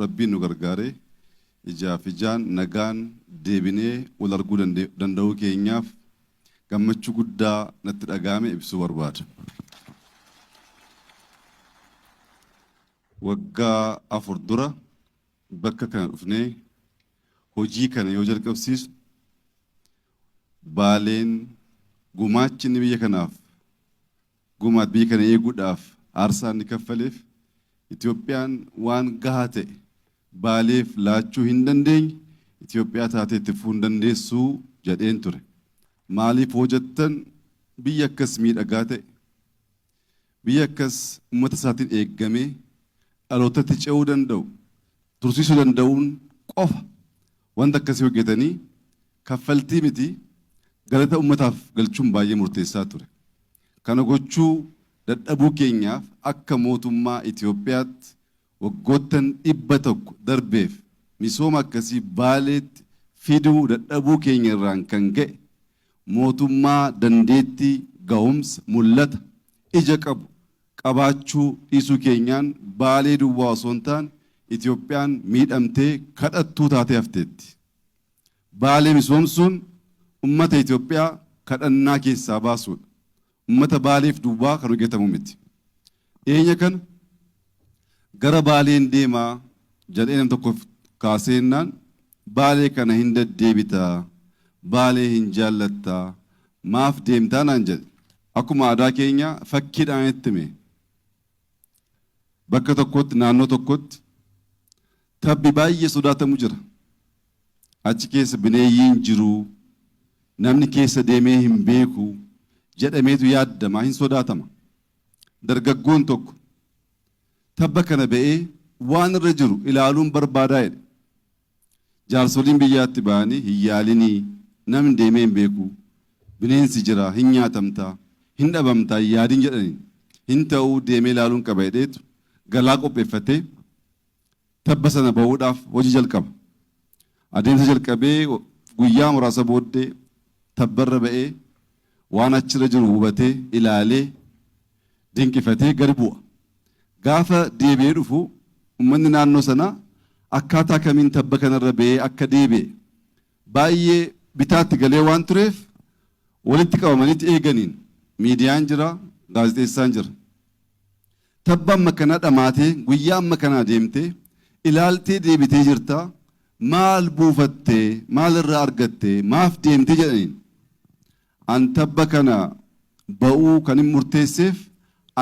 rabbiin nu gargaare ijaaf ijaan nagaan deebinee wal arguu danda'uu keenyaaf gammachuu guddaa natti dhagahame ibsuu barbaada. Waggaa 4 dura bakka kana dhufnee hojii kana yoo jalqabsiisu Baaleen gumaachinni biyya kanaaf gumaat biyya kana eeguudhaaf aarsaa inni kaffaleef Itoophiyaan waan gahaa ta'e Baaleef laachuu hin dandeenye Itoophiyaa taatee itti fufuu hin dandeessu jedheen ture. Maaliif hojjettan biyya akkas miidhagaa ta'e biyya akkas uummata isaatiin eeggamee dhalootatti ce'uu danda'u tursiisuu danda'uun qofa wanta akkasii hojjetanii kaffaltii miti galata uummataaf galchuun baay'ee murteessaa ture. Kana gochuu dadhabuu keenyaaf akka mootummaa Itoophiyaatti waggoottan 100 darbeef misooma akkasii Baaleetti fiduu dadhabuu keenya irraan kan ga'e mootummaa dandeettii ga'umsa mul'ata ija qabu qabaachuu dhiisuu keenyaan Baalee duwwaa osoo hin taane Itoophiyaan miidhamtee kadhattuu taatee hafteetti. Baalee misoomsuun ummata Itoophiyaa kadhannaa keessaa baasuudha. Ummata Baaleef duwwaa kan hojjetamu miti. Eenya kana gara Baaleen deemaa jedhee nam tokko kaaseennaan Baalee kana hin deddeebitaa, Baalee hin jaallattaa, maaf deemtaa naan jedhe. Akkuma aadaa keenya fakkiidhaan itti hime. Bakka tokkotti naannoo tokkotti tabbi baay'ee sodaatamu jira. Achi keessa bineeyyiin jiru, namni keessa deemee hin beeku jedhameetu yaaddama hin sodaatama. Dargaggoon tokko tabba kana ba'ee waan irra jiru ilaaluun barbaadaa jedhe. Jaarsoliin biyyaatti ba'anii hin yaalinii namni deemee hin beeku bineensi jira hin nyaatamtaa hin dhabamtaa yaadiin jedhaniin hin ta'uu deemee ilaaluun qaba jedheetu galaa qopheeffatee tabba sana ba'uudhaaf hojii jalqaba. Adeemsa jalqabee guyyaa muraasa booddee tabbarra ba'ee waan achirra jiru hubatee ilaalee dinqifatee gadi bu'a. Gaafa deebi'ee dhufu uummanni naannoo sanaa akkaataa kamiin tabba kanarra ba'ee akka deebi'e baay'ee bitaatti galee waan tureef walitti qabamanitti eeganiin miidiyaan jira, gaazexeessaan jira. Tabba amma kana dhamaatee guyyaa amma kana deemtee ilaaltee deebitee jirtaa maal buufattee maal irraa argattee maaf deemtee jedhaniin. An tabba kana ba'uu kan hin murteesseef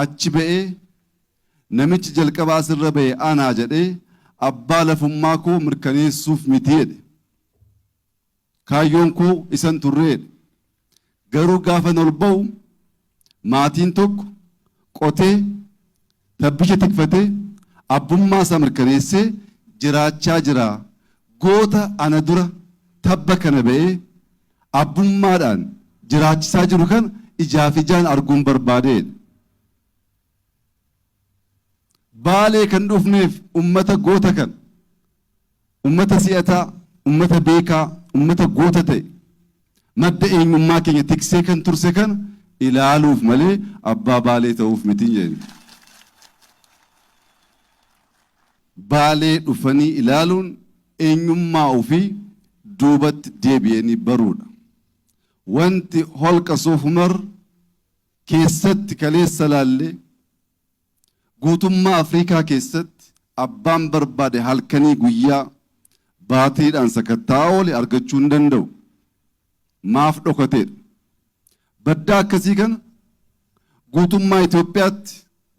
achi ba'ee namichi jalqabaa asirra ba'e anaa jedhee abbaa lafummaa koo mirkaneessuuf miti jedhe. Kaayyoon koo isan turreedha. Garuu gaafa ol ba'u maatiin tokko qotee tabbicha tikfatee abbummaa isaa mirkaneessee jiraachaa jira. Goota ana dura tabba kana ba'ee abbummaadhaan jiraachisaa jiru kan ijaaf ijaan arguun barbaadeedha. Baalee kan dhufneef ummata goota kan ummata si'ataa ummata beekaa ummata goota ta'e madda eenyummaa keenya tiksee kan turse kan ilaaluuf malee abbaa Baalee ta'uuf miti jedhani. Baalee dhufanii ilaaluun eenyummaa ofii duubatti deebi'anii baruudha. Wanti holqa Soof Umar keessatti kaleessa laallee guutummaa Afrikaa keessatti abbaan barbaade halkanii guyyaa baatiidhaan sakattaa oole argachuu hin danda'u. Maaf dhokateedha. Baddaa akkasii kana guutummaa Itoophiyaatti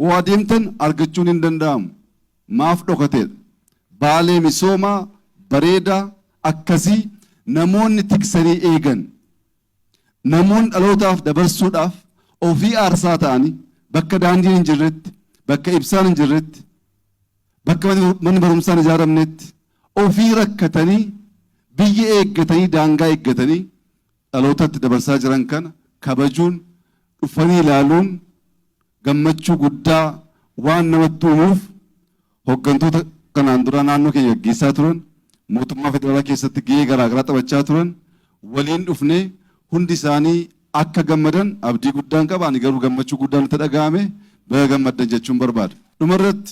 waa deemtan argachuun hin danda'amu. Maaf dhokateedha. Baalee misoomaa bareedaa akkasii namoonni tiksanii eegan namoonni dhalootaaf dabarsuudhaaf ofii aarsaa ta'anii bakka daandiin hin jirretti bakka ibsaan hin jirretti bakka manni barumsaa hin ijaaramnetti ofii rakkatanii biyya eeggatanii daangaa eeggatanii dhalootatti dabarsaa jiran kana kabajuun dhufanii ilaaluun gammachuu guddaa waan namatti uumuuf hooggantoota kanaan dura naannoo keenya gaggeessaa turan mootummaa federaalaa keessatti gahee garaagaraa taphachaa turan waliin dhufnee hundi isaanii akka gammadan abdii guddaan qaba. Ani garuu gammachuu guddaan itti dhagahame baga gammaddan jechuun barbaada. Dhumarratti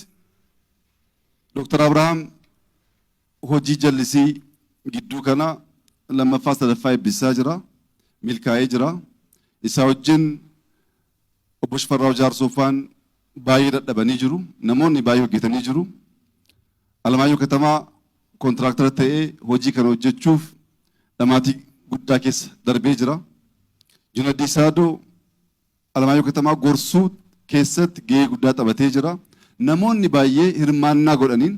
Dr. Abrahaam hojii jallisii gidduu kana lammaffaa sadaffaa eebbisaa jira. Milkaa'ee jira. Isaa wajjin obbo Shifarraa Jaarsooffaan baay'ee dadhabanii jiru. Namoonni baay'ee hojjetanii jiru. Alamaayyoo Katamaa kontiraaktara ta'ee hojii kana hojjechuuf dhamaatii guddaa keessa darbee jira. Junaddii Saadoo Alamaayyoo Katamaa gorsuu keessatti gahee guddaa taphatee jira. Namoonni baay'ee hirmaannaa godhaniin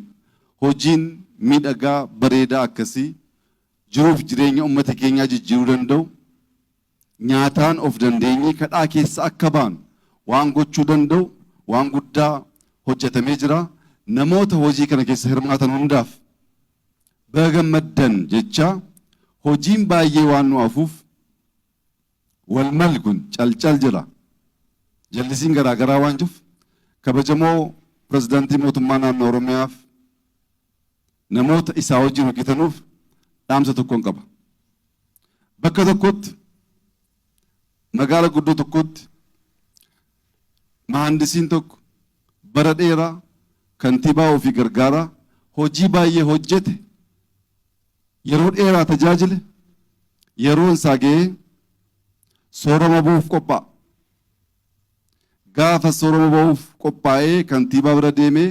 hojiin miidhagaa bareedaa akkasii jiruuf jireenya uummata keenyaa jijjiiruu danda'u. Nyaataan of dandeenyee kadhaa keessa akka baanu waan gochuu danda'u waan guddaa hojjetamee jira. Namoota hojii kana keessa hirmaatan hundaaf baga gammaddan jecha hojiin baay'ee waan nu hafuuf walmalli kun calcal jira. Jallisiin garaagaraa waan jiruuf kabajamoo pirezidaantii mootummaa naannoo Oromiyaaf namoota isaa wajjin hojjetanuuf dhaamsa tokkoon qaba. Bakka tokkotti magaala guddoo tokkotti mahandisiin tokko bara dheeraa kantiibaa ofii gargaaraa hojii baay'ee hojjete yeroo dheeraa tajaajile yeroon isaa ga'ee soorama bu'uuf qophaa'a. Gaafa soorama bu'uuf qophaa'ee kantiibaa bira deemee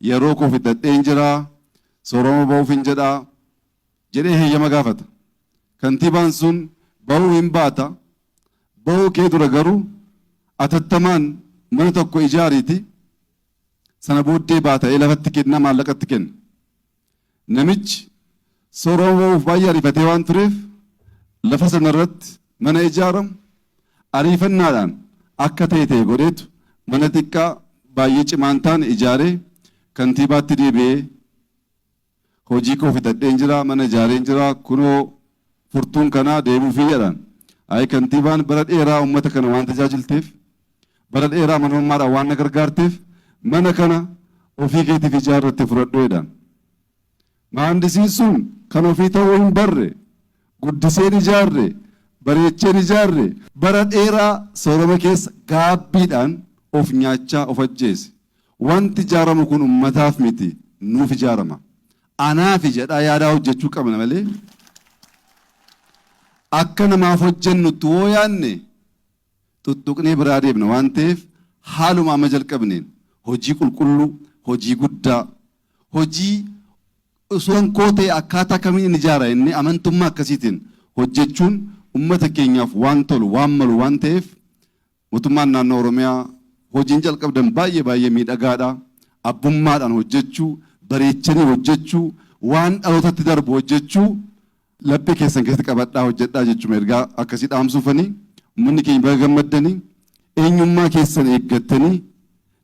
yeroo koo fixadheen jiraa soorama bu'uuf hin jedhaa jedhee heeyyama gaafata. Kantiibaan sun ba'uu hin baata. Ba'uu kee dura garuu atattamaan mana tokko ijaariiti sana booddee baata'ee lafatti kenna maallaqatti kenna. Namichi soorama bu'uuf baay'ee ariifatee waan tureef lafa sana irratti mana ijaaramu ariifannaadhaan akka ta'e godheetu mana xiqqaa baay'ee cimaan taane ijaaree kantiibaatti deebi'ee hojii koo fixadheen jira mana ijaareen jira kunoo furtuun kanaa deemuufii jedhaan. Ay kantiibaan bara dheeraa uummata kana waan tajaajilteef bara dheeraa manummaadhaan waan na gargaarteef mana kana ofii keetiif ijaarratte fudhadhu jedhaan. Mahandisiin sun kan ofii ta'uu hin barre guddiseen ijaarre bareecheen ijaarre bara dheeraa soorama keessa gaabbiidhaan of nyaachaa of ajjeese. Wanti ijaaramu kun uummataaf miti nuuf ijaarama. Anaafi jedhaa yaadaa hojjechuu qabna malee akka namaaf hojjennutti woo yaanne tuttuqnee biraa deemna waan ta'eef haaluma amma jalqabneen hojii qulqulluu hojii guddaa hojii osoon koo ta'e akkaataa kamiin ijaara inni amantummaa akkasiitiin hojjechuun uummata keenyaaf waan tolu waan malu waan ta'eef mootummaan naannoo Oromiyaa hojiin jalqabdan baay'ee miidhagaadha. Abbummaadhaan hojjechuu bareechanii hojjechuu waan dhalootatti darbu hojjechuu laphee keessan keessatti qabadhaa hojjedhaa jechuun ergaa akkasii dhaamsuufanii uummanni keenya baga gammaddanii eenyummaa keessan eeggattanii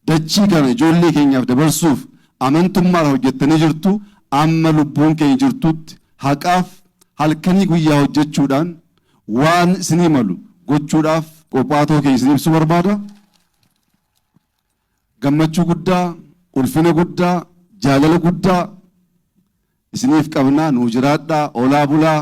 dachii kana ijoollee keenyaaf dabarsuuf amantummaadhaan hojjettanii jirtu. Amma lubbuun keenya jirtutti haqaaf halkanii guyyaa hojjechuudhaan waan isinii malu gochuudhaaf qophaa'uu keenya isin ibsuu barbaada. Gammachuu guddaa, ulfina guddaa, jaalala guddaa isiniif qabnaa. Nuu jiraadhaa, olaa bulaa.